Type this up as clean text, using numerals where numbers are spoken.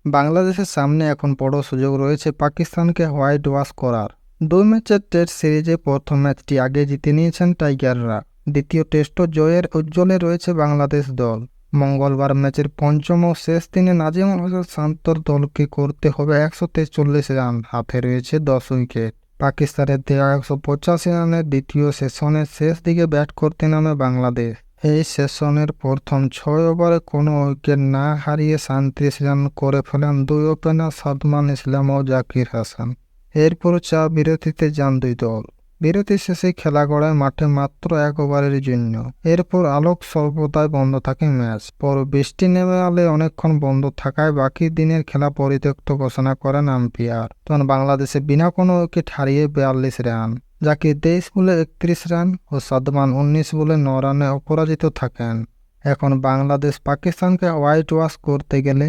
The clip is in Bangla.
বাংলাদেশের সামনে এখন বড় সুযোগ রয়েছে পাকিস্তানকে হোয়াইট ওয়াশ করার। 2 ম্যাচের টেস্ট সিরিজে প্রথম ম্যাচটি আগে জিতে নিয়েছেন টাইগাররা। দ্বিতীয় টেস্টও জয়ের উজ্জ্বলে রয়েছে বাংলাদেশ দল। মঙ্গলবার ম্যাচের পঞ্চম ও শেষ দিনে নাজিমুল হোসেন শান্তর দলকে করতে হবে 143 রান, হাতে রয়েছে 10 উইকেট। পাকিস্তানের দেওয়া 185 রানের দ্বিতীয় সেশনের শেষ দিকে ব্যাট করতে নামে বাংলাদেশ। এই সেশনের প্রথম 6 ওভারে কোনো উইকেট না হারিয়ে 37 রান করে ফেলেন দুই ওপেনার সাদমান ইসলাম ও জাকির হাসান। এরপর বিরতিতে যান দুই দল। বিরতি শেষে খেলা গড়ায় মাঠে মাত্র 1 ওভারের জন্য। এরপর আলোক স্বল্পতায় বন্ধ থাকে ম্যাচ। পর বৃষ্টি নেমে এলে অনেকক্ষণ বন্ধ থাকায় বাকি দিনের খেলা পরিত্যক্ত ঘোষণা করেন আম্পায়ার। তখন বাংলাদেশে বিনা কোনো উইকেট হারিয়ে 42 রান, জাকির 23 বলে 31 রান ও সাদমান 19 বলে 9 রানে অপরাজিত থাকেন। এখন বাংলাদেশ পাকিস্তানকে হোয়াইট ওয়াশ করতে গেলে